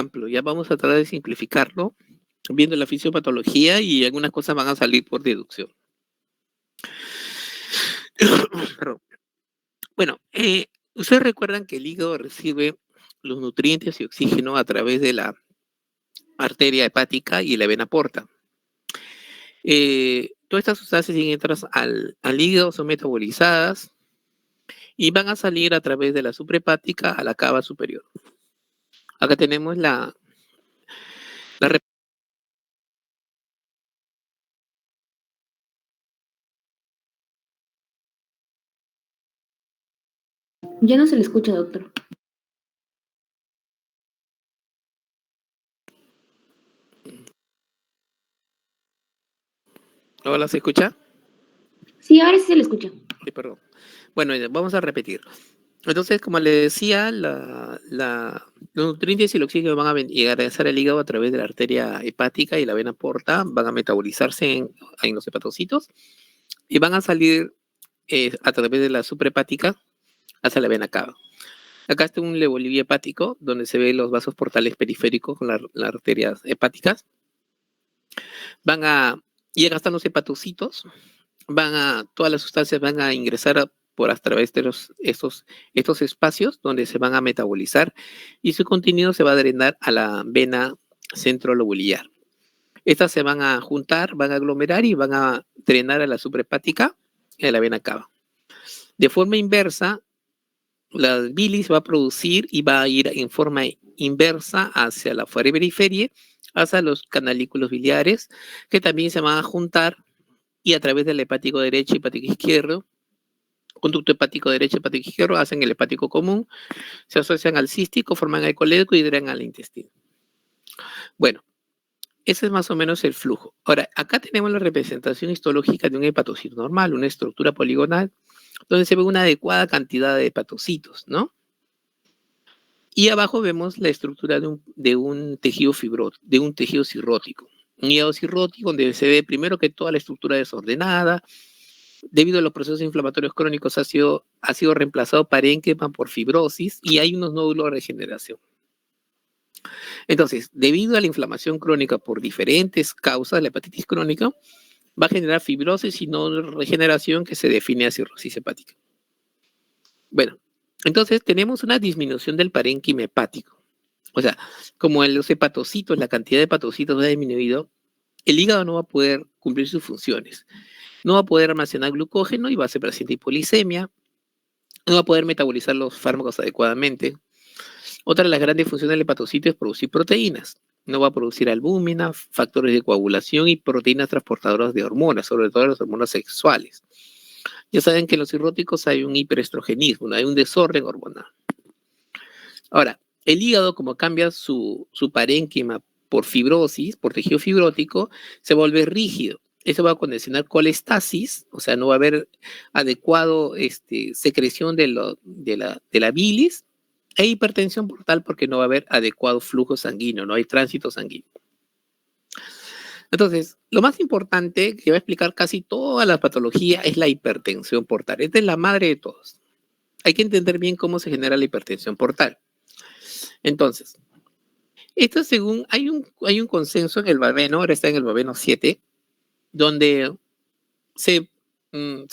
amplio. Ya vamos a tratar de simplificarlo, viendo la fisiopatología y algunas cosas van a salir por deducción. Perdón. Bueno, ustedes recuerdan que el hígado recibe los nutrientes y oxígeno a través de la arteria hepática y la vena porta. Todas estas sustancias entran al hígado, son metabolizadas y van a salir a través de la suprahepática a la cava superior. Acá tenemos la Ya no se le escucha, doctor. ¿Hola, se escucha? Sí, ahora sí se le escucha. Sí, perdón. Bueno, vamos a repetir. Entonces, como le decía, los nutrientes y el oxígeno van a llegar al hígado a través de la arteria hepática y la vena porta, van a metabolizarse en los hepatocitos y van a salir a través de la suprahepática hacia la vena cava. Acá está un levolivio hepático, donde se ven los vasos portales periféricos con las arterias hepáticas. Llegan hasta los hepatocitos, todas las sustancias van a ingresar a través de estos espacios donde se van a metabolizar y su contenido se va a drenar a la vena centrolobulillar. Estas se van a juntar, van a aglomerar y van a drenar a la suprahepática y a la vena cava. De forma inversa, la bilis va a producir y va a ir en forma inversa hacia la periferia, hacia los canalículos biliares, que también se van a juntar y a través del hepático derecho y hepático izquierdo, conducto hepático derecho y hepático izquierdo, hacen el hepático común, se asocian al cístico, forman el colédoco y drenan al intestino. Bueno, ese es más o menos el flujo. Ahora, acá tenemos la representación histológica de un hepatocito normal, una estructura poligonal, donde se ve una adecuada cantidad de hepatocitos, ¿no? Y abajo vemos la estructura de un tejido de un tejido cirrótico. Un hígado cirrótico donde se ve primero que toda la estructura desordenada, debido a los procesos inflamatorios crónicos ha sido reemplazado parénquima por fibrosis y hay unos nódulos de regeneración. Entonces, debido a la inflamación crónica por diferentes causas, la hepatitis crónica va a generar fibrosis y no regeneración que se define a cirrosis hepática. Bueno, entonces tenemos una disminución del parénquima hepático. O sea, como en los hepatocitos, la cantidad de hepatocitos ha disminuido, el hígado no va a poder cumplir sus funciones. No va a poder almacenar glucógeno y va a ser paciente hipolicemia. No va a poder metabolizar los fármacos adecuadamente. Otra de las grandes funciones del hepatocito es producir proteínas. No va a producir albúmina, factores de coagulación y proteínas transportadoras de hormonas, sobre todo las hormonas sexuales. Ya saben que en los cirróticos hay un hiperestrogenismo, hay un desorden hormonal. Ahora, el hígado, como cambia su parénquima por fibrosis, por tejido fibrótico, se vuelve rígido. Eso va a condicionar colestasis, o sea, no va a haber adecuado secreción de la bilis, e hipertensión portal porque no va a haber adecuado flujo sanguíneo, no hay tránsito sanguíneo. Entonces, lo más importante que va a explicar casi toda la patología es la hipertensión portal. Esta es la madre de todos. Hay que entender bien cómo se genera la hipertensión portal. Entonces, esto según, hay un consenso en el Babeno, ahora está en el Babeno 7, donde se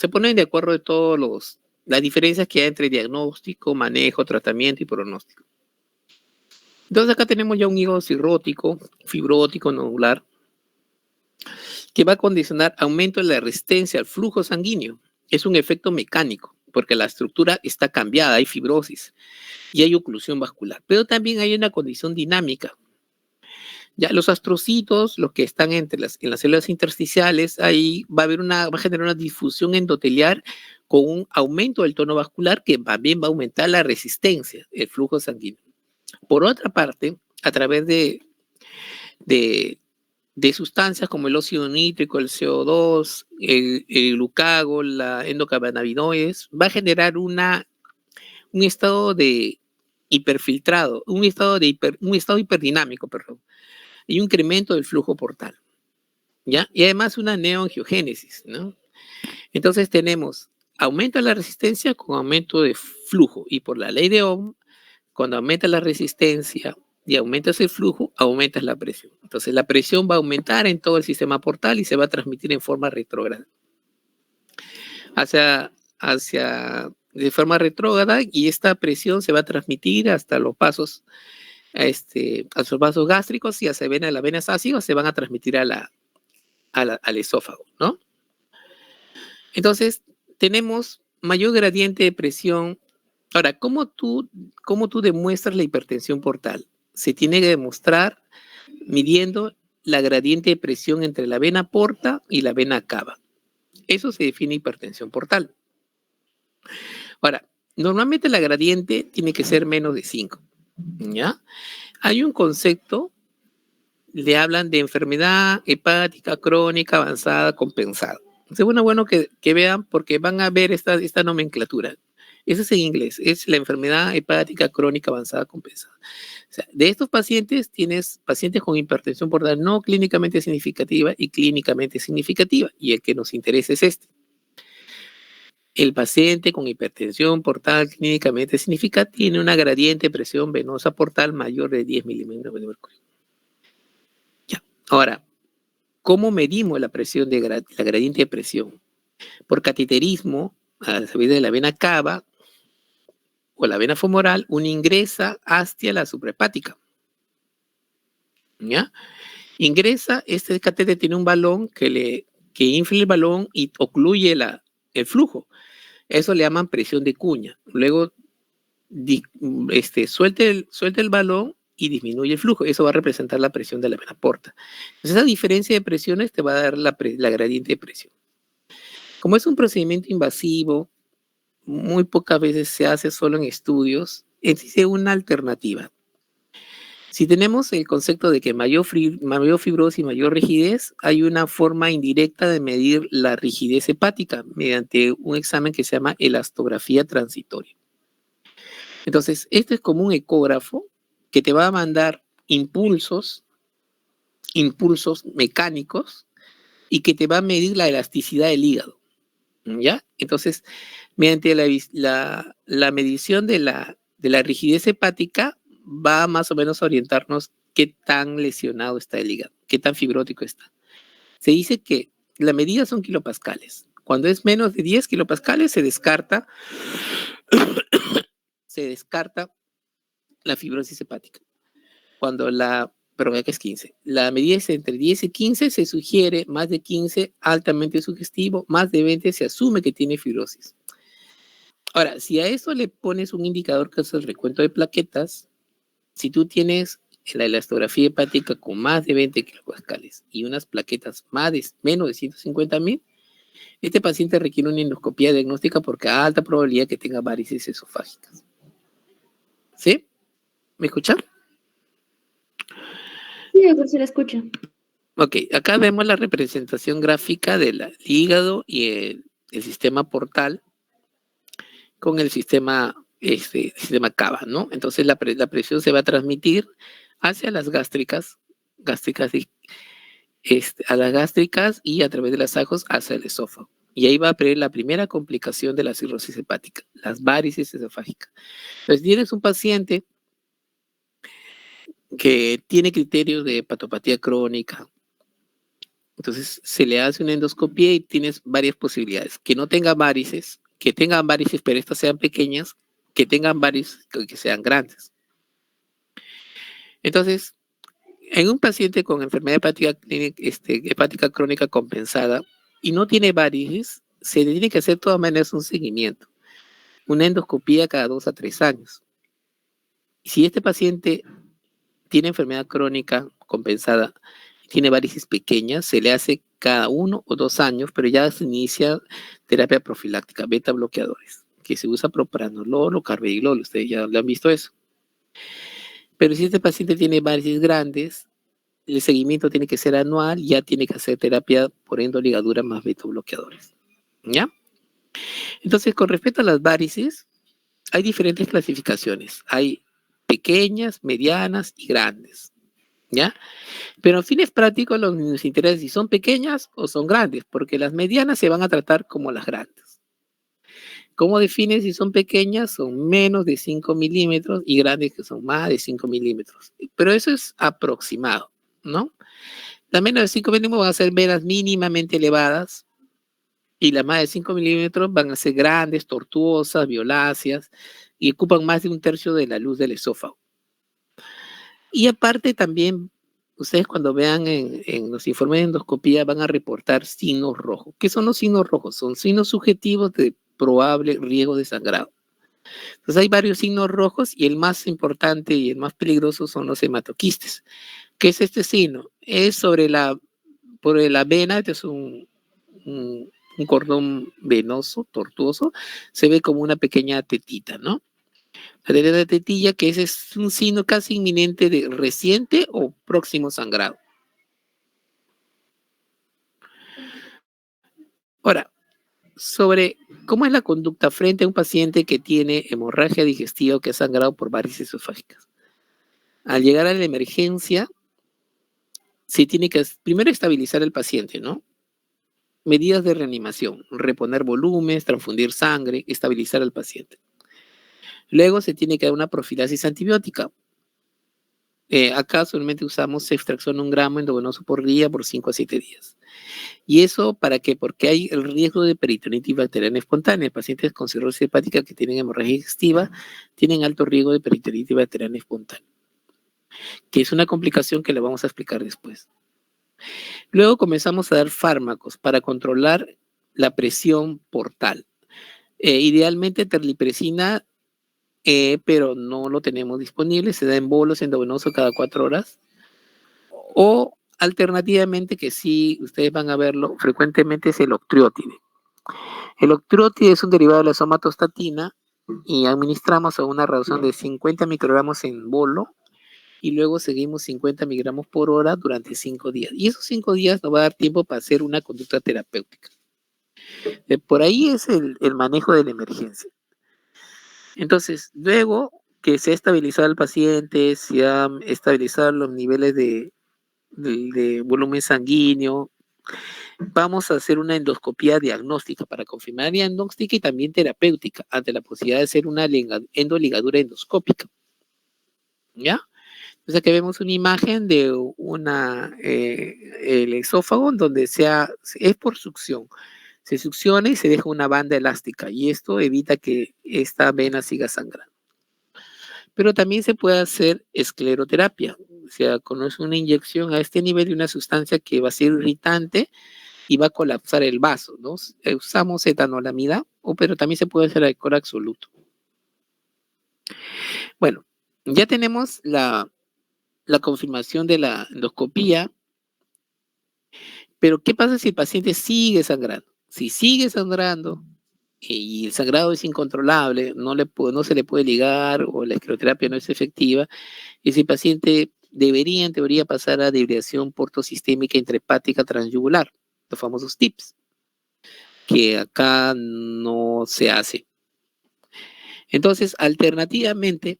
ponen de acuerdo de todas las diferencias que hay entre diagnóstico, manejo, tratamiento y pronóstico. Entonces acá tenemos ya un hígado cirrótico, fibrótico, nodular, que va a condicionar aumento de la resistencia al flujo sanguíneo. Es un efecto mecánico, porque la estructura está cambiada, hay fibrosis y hay oclusión vascular. Pero también hay una condición dinámica. Ya los astrocitos, los que están en las células intersticiales, ahí va a generar una difusión endotelial con un aumento del tono vascular que también va a aumentar la resistencia, el flujo sanguíneo. Por otra parte, a través de sustancias como el óxido nítrico, el CO2, el glucago, la endocannabinoides, va a generar un estado de hiperfiltrado, un estado hiperdinámico, perdón, y un incremento del flujo portal, ¿ya? Y además una neoangiogénesis, ¿no? Entonces tenemos aumento de la resistencia con aumento de flujo, y por la ley de Ohm, cuando aumenta la resistencia y aumentas el flujo, aumentas la presión. Entonces la presión va a aumentar en todo el sistema portal y se va a transmitir en forma retrógrada. De forma retrógrada, y esta presión se va a transmitir hasta los vasos, a los vasos gástricos, y hacia las venas ácidas se van a transmitir al esófago, ¿no? Entonces, tenemos mayor gradiente de presión. Ahora, ¿cómo tú demuestras la hipertensión portal? Se tiene que demostrar midiendo la gradiente de presión entre la vena porta y la vena cava. Eso se define hipertensión portal. Ahora, normalmente la gradiente tiene que ser menos de 5, ¿ya? Hay un concepto, le hablan de enfermedad hepática crónica avanzada compensada. Es bueno que vean, porque van a ver esta nomenclatura. Eso es en inglés, es la enfermedad hepática crónica avanzada compensada. O sea, de estos pacientes tienes pacientes con hipertensión portal no clínicamente significativa y clínicamente significativa, y el que nos interesa es este. El paciente con hipertensión portal clínicamente significativa tiene una gradiente de presión venosa portal mayor de 10 milímetros de mercurio. Ya. Ahora, ¿cómo medimos la presión la gradiente de presión? Por cateterismo, a través de la vena cava o la vena femoral, uno ingresa hacia la suprahepática. ¿Ya? Ingresa, este catéter tiene un balón que infla el balón y ocluye el flujo. Eso le llaman presión de cuña. Luego suelta el balón y disminuye el flujo. Eso va a representar la presión de la vena porta. Entonces, esa diferencia de presiones te va a dar la gradiente de presión. Como es un procedimiento invasivo, muy pocas veces se hace solo en estudios, existe una alternativa. Si tenemos el concepto de que mayor fibrosis y mayor rigidez, hay una forma indirecta de medir la rigidez hepática mediante un examen que se llama elastografía transitoria. Entonces, esto es como un ecógrafo que te va a mandar impulsos mecánicos, y que te va a medir la elasticidad del hígado, ¿ya? Entonces, mediante la medición de la rigidez hepática, va más o menos a orientarnos qué tan lesionado está el hígado, qué tan fibrótico está. Se dice que la medida son kilopascales. Cuando es menos de 10 kilopascales, se descarta la fibrosis hepática. Pero acá es 15. La medida es entre 10 y 15, se sugiere más de 15, altamente sugestivo, más de 20 se asume que tiene fibrosis. Ahora, si a eso le pones un indicador que es el recuento de plaquetas, si tú tienes la elastografía hepática con más de 20 kilopascales y unas plaquetas menos de 150,000, este paciente requiere una endoscopía diagnóstica porque hay alta probabilidad que tenga varices esofágicas. ¿Sí? ¿Me escuchan? Sí, doctor, se la escucha. Ok, acá vemos la representación gráfica del hígado y el sistema portal con el sistema cava, ¿no? Entonces la presión se va a transmitir hacia las gástricas a las gástricas, y a través de los ajos hacia el esófago. Y ahí va a aparecer la primera complicación de la cirrosis hepática, las varices esofágicas. Entonces tienes un paciente que tiene criterios de hepatopatía crónica. Entonces se le hace una endoscopía y tienes varias posibilidades. Que no tenga varices, que tengan varices pero estas sean pequeñas, que tengan varices que sean grandes. Entonces, en un paciente con enfermedad hepática crónica compensada y no tiene varices, se le tiene que hacer de todas maneras un seguimiento, una endoscopía cada 2 a 3 años. Si este paciente tiene enfermedad crónica compensada, tiene varices pequeñas, se le hace cada 1 o 2 años, pero ya se inicia terapia profiláctica, beta bloqueadores, que se usa propranolol o carvedilol, ustedes ya lo han visto eso. Pero si este paciente tiene varices grandes, el seguimiento tiene que ser anual, ya tiene que hacer terapia por endoligadura más beta bloqueadores, ¿ya? Entonces, con respecto a las varices, hay diferentes clasificaciones. Hay pequeñas, medianas y grandes, ¿ya? Pero a fines prácticos nos interesa si son pequeñas o son grandes, porque las medianas se van a tratar como las grandes. ¿Cómo defines si son pequeñas? Son menos de 5 milímetros y grandes que son más de 5 milímetros. Pero eso es aproximado, ¿no? Las menos de 5 milímetros van a ser venas mínimamente elevadas y las más de 5 milímetros van a ser grandes, tortuosas, violáceas y ocupan más de un tercio de la luz del esófago. Y aparte también, ustedes cuando vean en los informes de endoscopía van a reportar signos rojos. ¿Qué son los signos rojos? Son signos subjetivos de probable riesgo de sangrado. Entonces hay varios signos rojos y el más importante y el más peligroso son los hematoquistes. ¿Qué es este signo? Es por la vena, este es un cordón venoso, tortuoso, se ve como una pequeña tetita, ¿no? La de tetilla, que ese es un signo casi inminente de reciente o próximo sangrado. Ahora, sobre cómo es la conducta frente a un paciente que tiene hemorragia digestiva o que ha sangrado por varices esofágicas. Al llegar a la emergencia, se tiene que primero estabilizar al paciente, ¿no? Medidas de reanimación, reponer volúmenes, transfundir sangre, estabilizar al paciente. Luego se tiene que dar una profilaxis antibiótica. Acá solamente usamos ceftriaxona 1 gramo endovenoso por día por 5 a 7 días. ¿Y eso para qué? Porque hay el riesgo de peritonitis bacteriana espontánea. Pacientes con cirrosis hepática que tienen hemorragia digestiva tienen alto riesgo de peritonitis bacteriana espontánea, que es una complicación que le vamos a explicar después. Luego comenzamos a dar fármacos para controlar la presión portal. Idealmente terlipresina, pero no lo tenemos disponible, se da en bolos endovenosos cada 4 horas. O alternativamente, que sí ustedes van a verlo frecuentemente, es el octreotide. El octreotide es un derivado de la somatostatina y administramos a una razón de 50 microgramos en bolo y luego seguimos 50 miligramos por hora durante 5 días. Y esos 5 días nos va a dar tiempo para hacer una conducta terapéutica. Por ahí es el manejo de la emergencia. Entonces, luego que se ha estabilizado el paciente, se han estabilizado los niveles de volumen sanguíneo, vamos a hacer una endoscopía diagnóstica para confirmar diagnóstica y también terapéutica ante la posibilidad de hacer una endoligadura endoscópica. ¿Ya? Entonces aquí vemos una imagen de el esófago donde es por succión. Se succiona y se deja una banda elástica y esto evita que esta vena siga sangrando. Pero también se puede hacer escleroterapia, o sea, conoce una inyección a este nivel de una sustancia que va a ser irritante y va a colapsar el vaso, ¿no? Usamos etanolamida, pero también se puede hacer alcohol absoluto. Bueno, ya tenemos la confirmación de la endoscopía, pero ¿qué pasa si el paciente sigue sangrando? Si sigue sangrando y el sangrado es incontrolable, no se le puede ligar o la escleroterapia no es efectiva, ese paciente debería en teoría pasar a debridación portosistémica intrahepática transyugular, los famosos TIPS, que acá no se hace. Entonces, alternativamente,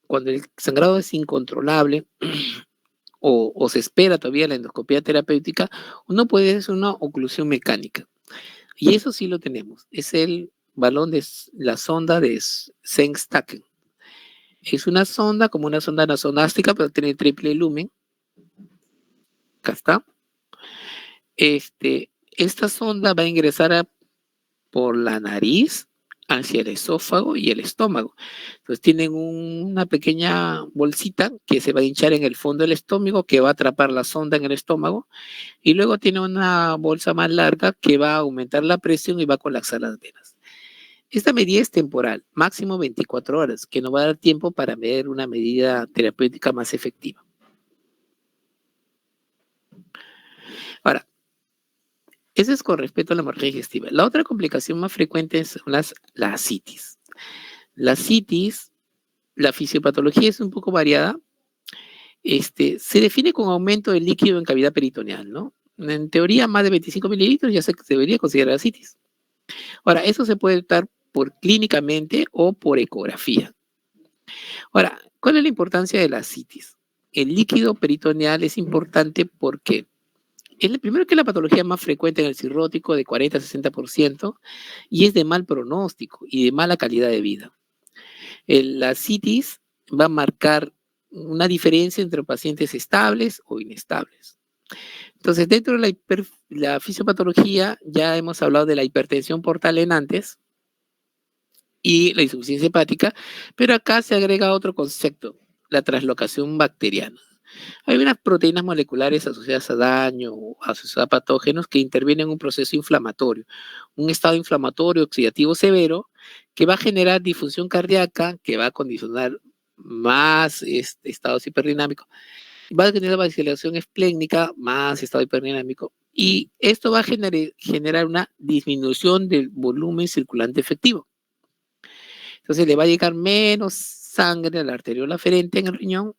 cuando el sangrado es incontrolable o se espera todavía la endoscopía terapéutica, uno puede hacer una oclusión mecánica. Y eso sí lo tenemos. Es el balón de la sonda de Sengstacken. Es una sonda como una sonda nasonástica, pero tiene triple lumen. Acá está. Esta sonda va a ingresar por la nariz hacia el esófago y el estómago. Entonces tienen una pequeña bolsita que se va a hinchar en el fondo del estómago, que va a atrapar la sonda en el estómago, y luego tiene una bolsa más larga que va a aumentar la presión y va a colapsar las venas. Esta medida es temporal, máximo 24 horas, que nos va a dar tiempo para ver una medida terapéutica más efectiva. Ahora, eso es con respecto a la hemorragia digestiva. La otra complicación más frecuente son las ascitis. La ascitis, la fisiopatología es un poco variada. Se define con aumento del líquido en cavidad peritoneal, ¿no? En teoría, más de 25 mililitros ya se debería considerar ascitis. Ahora, eso se puede dar clínicamente o por ecografía. Ahora, ¿cuál es la importancia de la ascitis? El líquido peritoneal es importante porque primero que es la patología más frecuente en el cirrótico, de 40 a 60%, y es de mal pronóstico y de mala calidad de vida. La citis va a marcar una diferencia entre pacientes estables o inestables. Entonces, dentro de la fisiopatología, ya hemos hablado de la hipertensión portal en antes y la insuficiencia hepática, pero acá se agrega otro concepto, la translocación bacteriana. Hay unas proteínas moleculares asociadas a daño o asociadas a patógenos que intervienen en un proceso inflamatorio, un estado inflamatorio oxidativo severo que va a generar disfunción cardíaca, que va a condicionar más estados hiperdinámicos, va a generar vascularización esplénica, más estado hiperdinámico, y esto va a generar una disminución del volumen circulante efectivo. Entonces le va a llegar menos sangre a la arteriola aferente en el riñón,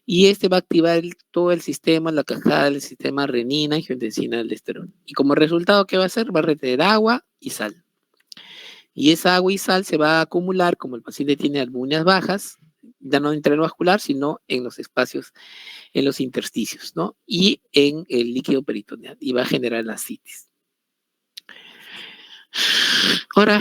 y este va a activar todo el sistema, la cascada del sistema renina, angiotensina, aldosterona. Y como resultado, ¿qué va a hacer? Va a retener agua y sal. Y esa agua y sal se va a acumular, como el paciente tiene albúminas bajas, ya no en el terreno vascular, sino en los espacios, en los intersticios, ¿no? Y en el líquido peritoneal, y va a generar la citis. Ahora,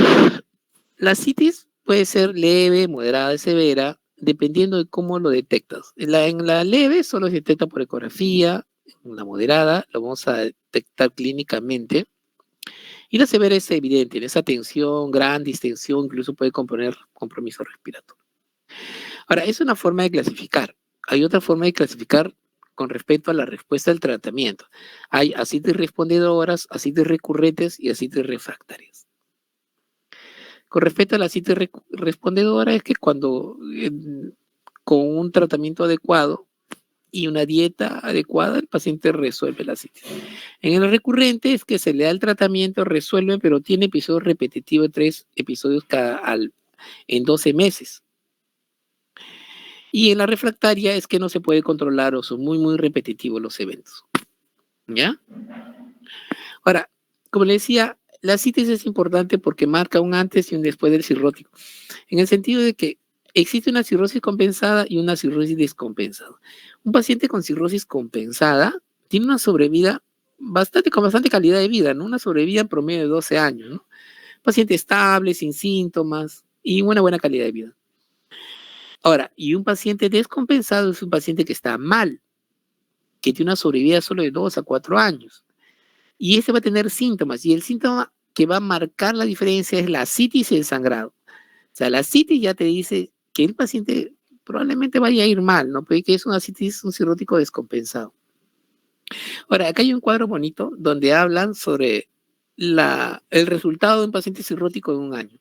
la citis puede ser leve, moderada, severa, dependiendo de cómo lo detectas. En la leve solo se detecta por ecografía, en la moderada lo vamos a detectar clínicamente, y la severa es evidente, en esa tensión, gran distensión, incluso puede componer compromiso respiratorio. Ahora, es una forma de clasificar. Hay otra forma de clasificar con respecto a la respuesta al tratamiento. Hay ascitis respondedoras, ascitis recurrentes y ascitis refractarias. Con respecto a la ascitis respondedora, es que cuando con un tratamiento adecuado y una dieta adecuada, el paciente resuelve la ascitis. En el recurrente es que se le da el tratamiento, resuelve, pero tiene episodios repetitivos, 3 episodios en 12 meses. Y en la refractaria es que no se puede controlar o son muy, muy repetitivos los eventos. ¿Ya? Ahora, como le decía, la ascitis es importante porque marca un antes y un después del cirrótico, en el sentido de que existe una cirrosis compensada y una cirrosis descompensada. Un paciente con cirrosis compensada tiene una sobrevida con bastante calidad de vida, ¿no? Una sobrevida en promedio de 12 años, ¿no? Paciente estable, sin síntomas y una buena calidad de vida. Ahora, y un paciente descompensado es un paciente que está mal, que tiene una sobrevida solo de 2 a 4 años. Y ese va a tener síntomas, y el síntoma que va a marcar la diferencia es la ascitis y el sangrado. O sea, la ascitis ya te dice que el paciente probablemente vaya a ir mal, ¿no? Porque es una ascitis, un cirrótico descompensado. Ahora, acá hay un cuadro bonito donde hablan sobre el resultado de un paciente cirrótico en un año.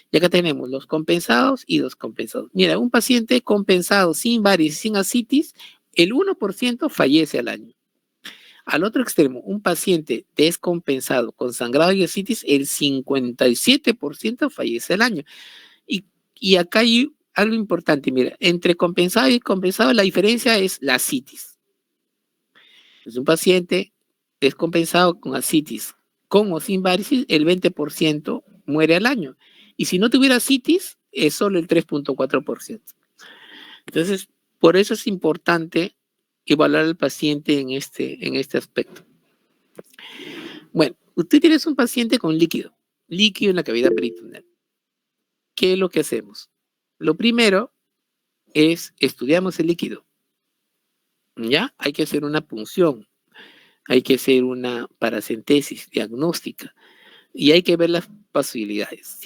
Y acá tenemos los compensados y los compensados. Mira, un paciente compensado sin varices, sin ascitis, el 1% fallece al año. Al otro extremo, un paciente descompensado con sangrado y ascitis, el 57% fallece al año. Y acá hay algo importante, mira, entre compensado y compensado la diferencia es la ascitis. Es un paciente descompensado con ascitis, con o sin varices, el 20% muere al año. Y si no tuviera ascitis, es solo el 3.4%. Entonces, por eso es importante evaluar al paciente en este aspecto. Bueno, usted tiene un paciente con líquido en la cavidad peritoneal. ¿Qué es lo que hacemos? Lo primero es estudiamos el líquido. ¿Ya? Hay que hacer una punción, hay que hacer una paracentesis diagnóstica y hay que ver las posibilidades.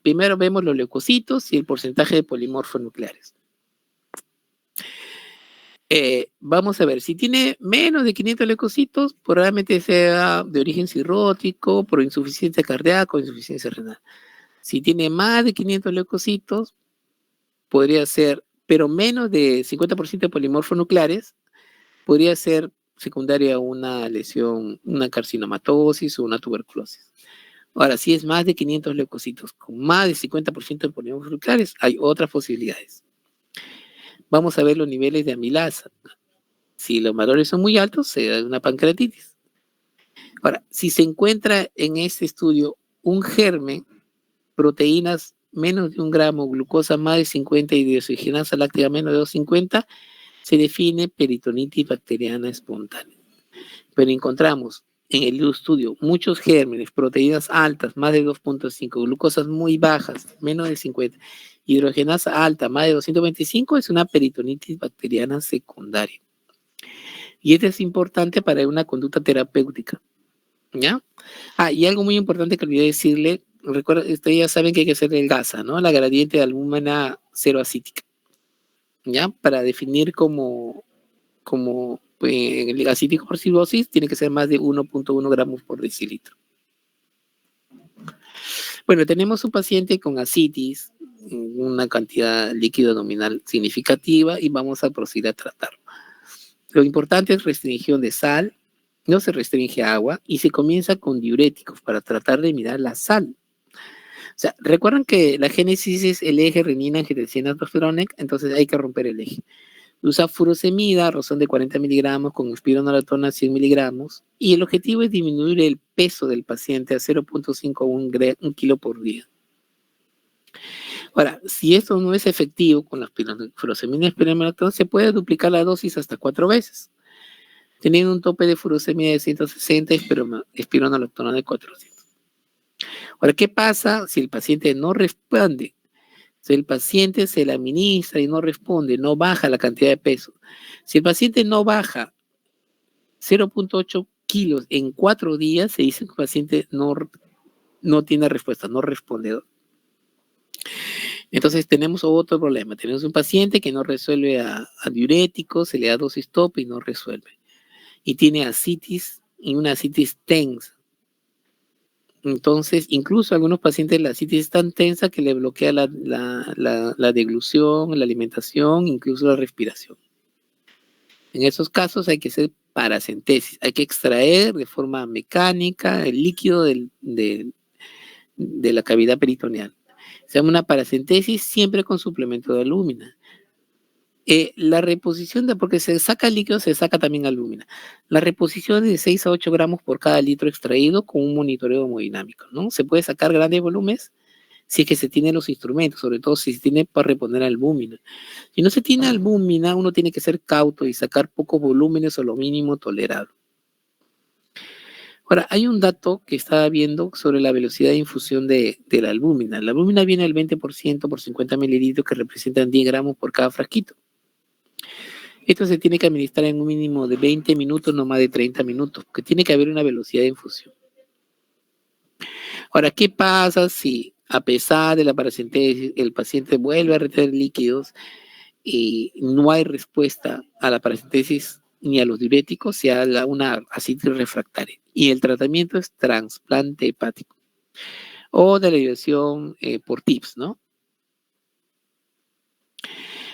Primero vemos los leucocitos y el porcentaje de polimorfos nucleares. Vamos a ver, si tiene menos de 500 leucocitos, probablemente sea de origen cirrótico, por insuficiencia cardíaca o insuficiencia renal. Si tiene más de 500 leucocitos, podría ser, pero menos de 50% de polimorfos nucleares, podría ser secundaria a una lesión, una carcinomatosis o una tuberculosis. Ahora, si es más de 500 leucocitos, con más de 50% de polimorfos nucleares, hay otras posibilidades. Vamos a ver los niveles de amilasa. Si los valores son muy altos, se da una pancreatitis. Ahora, si se encuentra en este estudio un germen, proteínas menos de 1 gramo, glucosa más de 50 y desoxigenasa láctea menos de 250, se define peritonitis bacteriana espontánea. pero encontramos en el estudio muchos gérmenes, proteínas altas, más de 2.5, glucosas muy bajas, menos de 50, hidrogenasa alta, más de 225, es una peritonitis bacteriana secundaria. Y esto es importante para una conducta terapéutica, ¿ya? Y algo muy importante que olvidé decirle, recuerda, ustedes ya saben que hay que hacer el GASA, ¿no? La gradiente de albúmina cero acítica, ¿ya? Para definir como el acítico por cirrosis tiene que ser más de 1.1 gramos por decilitro. Bueno, tenemos un paciente con ascitis, una cantidad líquido nominal significativa y vamos a proceder a tratarlo. Lo importante es restricción de sal, no se restringe agua y se comienza con diuréticos para tratar de mirar la sal. O sea, recuerdan que la génesis es el eje renina-angiotensina-aldosterona, entonces hay que romper el eje. Usa furosemida, rozón de 40 miligramos con espironolactona 100 miligramos y el objetivo es disminuir el peso del paciente a 0.5 a 1 kilo por día. Ahora, si esto no es efectivo con la furosemida y espironolactona, se puede duplicar la dosis hasta 4 veces, teniendo un tope de furosemida de 160 y espironolactona de 400. Ahora, ¿qué pasa si el paciente no responde? Si el paciente se la administra y no responde, no baja la cantidad de peso. Si el paciente no baja 0.8 kilos en 4 días, se dice que el paciente no tiene respuesta, no responde. Entonces tenemos otro problema. Tenemos un paciente que no resuelve a diuréticos, se le da dosis tope y no resuelve. Y tiene ascitis y una ascitis tensa. Entonces, incluso algunos pacientes la ascitis es tan tensa que le bloquea la deglución, la alimentación, incluso la respiración. En esos casos hay que hacer paracentesis, hay que extraer de forma mecánica el líquido de la cavidad peritoneal. Se llama una paracentesis siempre con suplemento de alúmina. La reposición porque se saca el líquido, se saca también alúmina. La reposición es de 6 a 8 gramos por cada litro extraído con un monitoreo hemodinámico, ¿no? Se puede sacar grandes volúmenes si es que se tienen los instrumentos, sobre todo si se tiene para reponer albúmina. Si no se tiene albúmina, uno tiene que ser cauto y sacar pocos volúmenes o lo mínimo tolerable. Ahora, hay un dato que estaba viendo sobre la velocidad de infusión de la albúmina. La albúmina viene al 20% por 50 mililitros, que representan 10 gramos por cada frasquito. Esto se tiene que administrar en un mínimo de 20 minutos, no más de 30 minutos, porque tiene que haber una velocidad de infusión. Ahora, ¿qué pasa si a pesar de la paracentesis el paciente vuelve a retener líquidos y no hay respuesta a la paracentesis ni a los diuréticos, se da una ascitis refractaria? Y el tratamiento es trasplante hepático o derivación por TIPS, ¿no?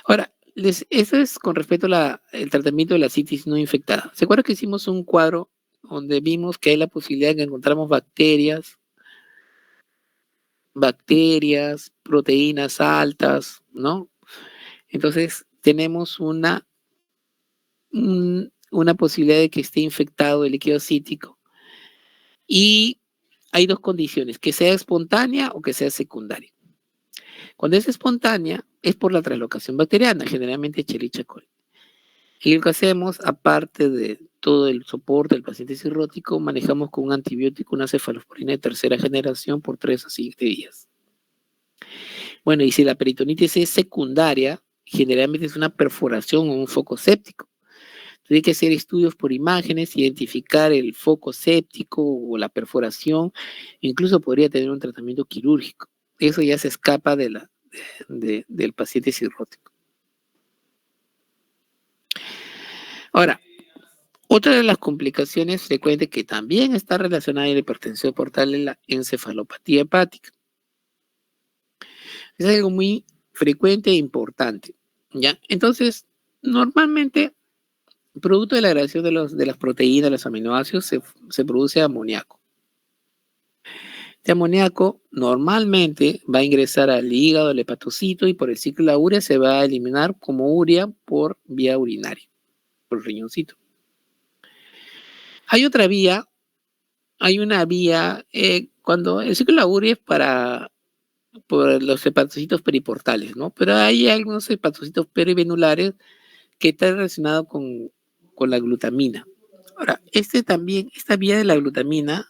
Ahora, eso es con respecto al tratamiento de la ascitis no infectada. ¿Se acuerdan que hicimos un cuadro donde vimos que hay la posibilidad de que encontramos bacterias, proteínas altas, ¿no? Entonces, tenemos una posibilidad de que esté infectado el líquido cítrico. Y hay dos condiciones, que sea espontánea o que sea secundaria. Cuando es espontánea, es por la translocación bacteriana, generalmente Escherichia coli. Y lo que hacemos, aparte de todo el soporte del paciente cirrótico, manejamos con un antibiótico, una cefalosporina de tercera generación por 3 a 7 días. Bueno, y si la peritonitis es secundaria, generalmente es una perforación o un foco séptico. Entonces hay que hacer estudios por imágenes, identificar el foco séptico o la perforación, incluso podría tener un tratamiento quirúrgico. Eso ya se escapa del paciente cirrótico. Ahora, otra de las complicaciones frecuentes que también está relacionada a la hipertensión portal es la encefalopatía hepática. Es algo muy frecuente e importante, ¿ya? Entonces, normalmente, producto de la agregación de las proteínas, los aminoácidos, se produce amoníaco. Este amoníaco normalmente va a ingresar al hígado, al hepatocito, y por el ciclo de la urea se va a eliminar como urea por vía urinaria, por el riñoncito. Hay otra vía, hay una vía, cuando el ciclo de la urea es por los hepatocitos periportales, ¿no? Pero hay algunos hepatocitos perivenulares que están relacionados con la glutamina. Ahora, esta vía de la glutamina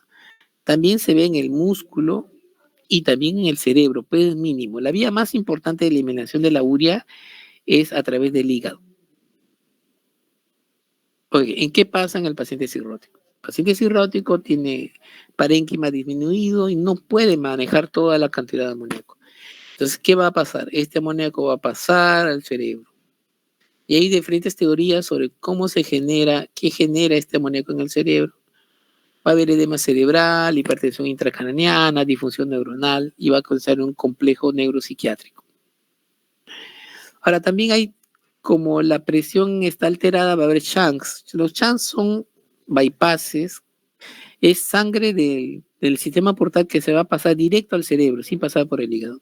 también se ve en el músculo y también en el cerebro, pero es mínimo. La vía más importante de eliminación de la urea es a través del hígado. Oye, ¿en qué pasa en el paciente cirrótico? El paciente cirrótico tiene parénquima disminuido y no puede manejar toda la cantidad de amoníaco. Entonces, ¿qué va a pasar? Este amoníaco va a pasar al cerebro. Y hay diferentes teorías sobre cómo se genera, qué genera este amoníaco en el cerebro. Va a haber edema cerebral, hipertensión intracraniana, disfunción neuronal y va a causar un complejo neuropsiquiátrico. Ahora, también hay, como la presión está alterada, va a haber shunts. Los shunts son bypasses, es sangre del sistema portal que se va a pasar directo al cerebro, sin pasar por el hígado.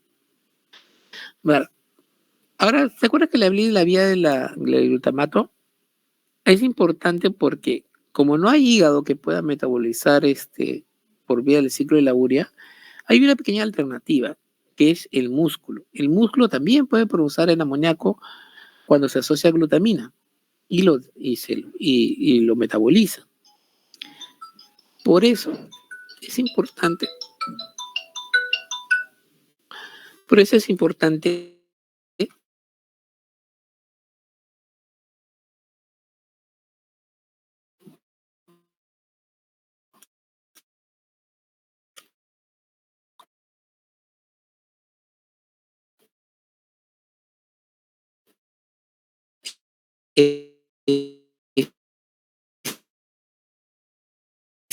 Bueno, ahora, ¿se acuerda que le hablé de la vía del glutamato? Es importante porque como no hay hígado que pueda metabolizar por vía del ciclo de la urea, hay una pequeña alternativa, que es el músculo. El músculo también puede producir el amoníaco cuando se asocia a glutamina y lo metaboliza. Por eso es importante. Por eso es importante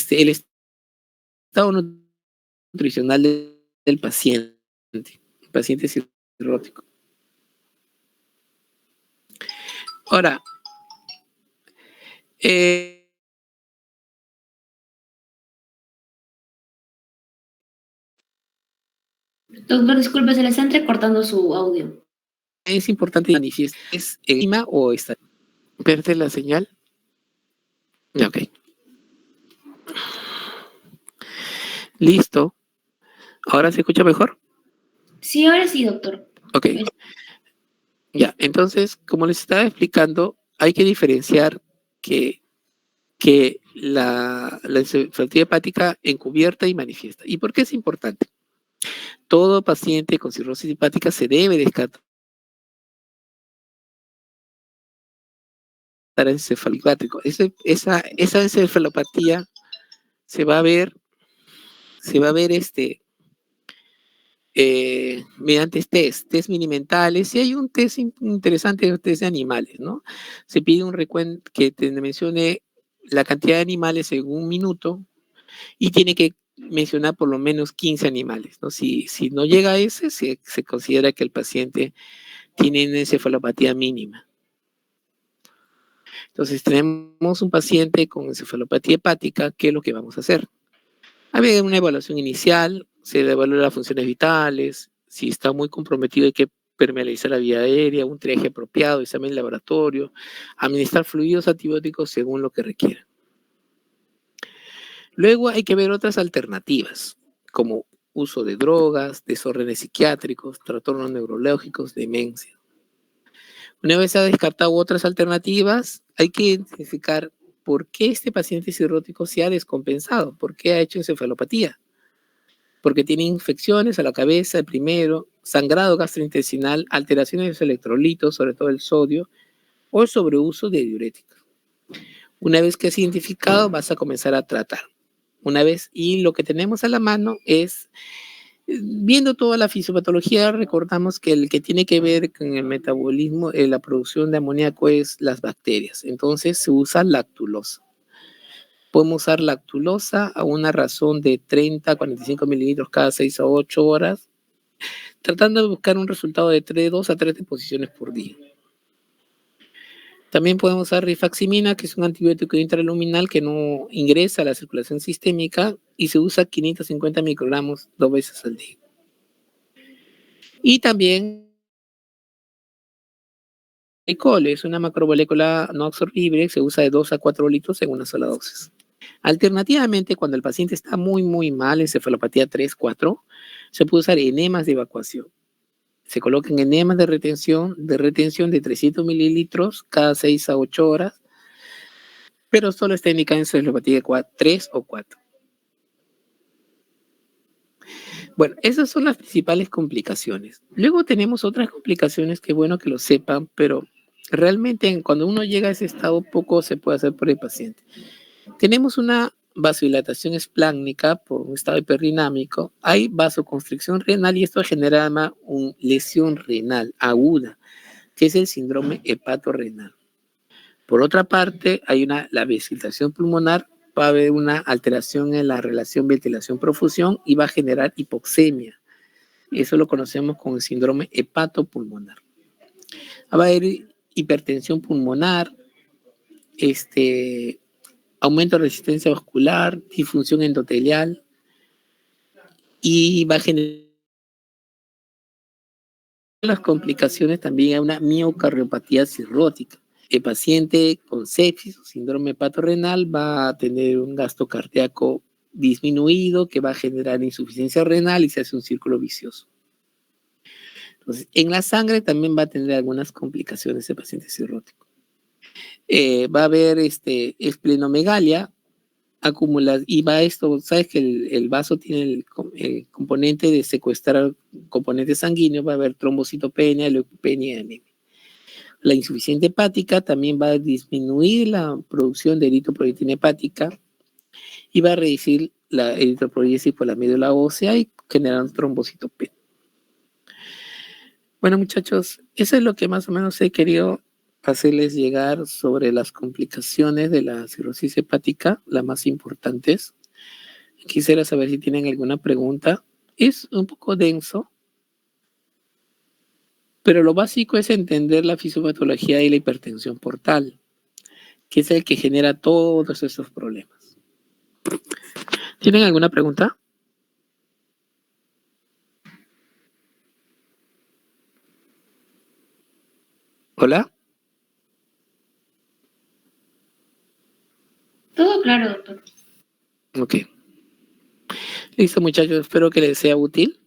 el estado nutricional del paciente, el paciente cirrótico. Ahora, Doctor, disculpe, se le está entrecortando su audio. es importante manifiestar, ¿es encima o está? ¿Pierde la señal? Ok. Listo. ¿Ahora se escucha mejor? Sí, ahora sí, doctor. Ok. Ya, entonces, como les estaba explicando, hay que diferenciar que la encefalopatía hepática encubierta y manifiesta. ¿Y por qué es importante? Todo paciente con cirrosis hepática se debe descartar encefalopático. Esa encefalopatía se va a ver mediante test minimentales, y hay un test interesante, test de animales, ¿no? Se pide un recuento que te mencione la cantidad de animales en un minuto y tiene que mencionar por lo menos 15 animales, ¿no? Si no llega a ese, se considera que el paciente tiene una encefalopatía mínima. Entonces, tenemos un paciente con encefalopatía hepática, ¿qué es lo que vamos a hacer? Había una evaluación inicial, se evalúa las funciones vitales, si está muy comprometido hay que permeabilizar la vía aérea, un triaje apropiado, examen de laboratorio, administrar fluidos antibióticos según lo que requiera. Luego hay que ver otras alternativas, como uso de drogas, desórdenes psiquiátricos, trastornos neurológicos, demencia. Una vez se ha descartado otras alternativas, hay que identificar por qué este paciente cirrótico se ha descompensado, por qué ha hecho encefalopatía. Porque tiene infecciones a la cabeza, el primero, sangrado gastrointestinal, alteraciones de los electrolitos, sobre todo el sodio, o el sobreuso de diuréticos. Una vez que es identificado, vas a comenzar a tratar. Y lo que tenemos a la mano es, viendo toda la fisiopatología, recordamos que el que tiene que ver con el metabolismo, la producción de amoníaco es las bacterias. Entonces se usa lactulosa. Podemos usar lactulosa a una razón de 30 a 45 mililitros cada 6 a 8 horas, tratando de buscar un resultado de 2 a 3 deposiciones por día. También podemos usar rifaximina, que es un antibiótico intraluminal que no ingresa a la circulación sistémica y se usa 550 microgramos 2 veces al día. Y también glicol es una macromolécula no absorbible, se usa de 2 a 4 litros en una sola dosis. Alternativamente, cuando el paciente está muy, muy mal, encefalopatía 3, 4, se puede usar enemas de evacuación. Se colocan enemas de retención de 300 mililitros cada 6 a 8 horas. pero solo está indicada en encefalopatía 3 o 4. Bueno, esas son las principales complicaciones. Luego tenemos otras complicaciones que bueno que lo sepan, pero realmente cuando uno llega a ese estado poco se puede hacer por el paciente. Tenemos una vasodilatación espláncnica por un estado hiperdinámico, hay vasoconstricción renal y esto genera además una lesión renal aguda, que es el síndrome hepatorrenal. Por otra parte, hay la vasodilatación pulmonar, va a haber una alteración en la relación ventilación-profusión y va a generar hipoxemia. Eso lo conocemos como el síndrome hepatopulmonar. Va a haber hipertensión pulmonar, aumento de resistencia vascular, disfunción endotelial y va a generar las complicaciones también a una miocardiopatía cirrótica. El paciente con sepsis o síndrome hepatorrenal va a tener un gasto cardíaco disminuido que va a generar insuficiencia renal y se hace un círculo vicioso. Entonces, en la sangre también va a tener algunas complicaciones el paciente cirrótico. Va a haber esplenomegalia, acumula, y va esto, sabes que el vaso tiene el componente de secuestrar componentes sanguíneos, va a haber trombocitopenia, leucopenia y anemia. La insuficiencia hepática también va a disminuir la producción de eritropoyetina hepática y va a reducir la eritropoyesis por la médula ósea y generando trombocitopenia. Bueno, muchachos, eso es lo que más o menos he querido hacerles llegar sobre las complicaciones de la cirrosis hepática, las más importantes. Quisiera saber si tienen alguna pregunta. Es un poco denso, pero lo básico es entender la fisiopatología y la hipertensión portal, que es el que genera todos esos problemas. ¿Tienen alguna pregunta? ¿Hola? Todo claro, doctor. Ok. Listo, muchachos. Espero que les sea útil.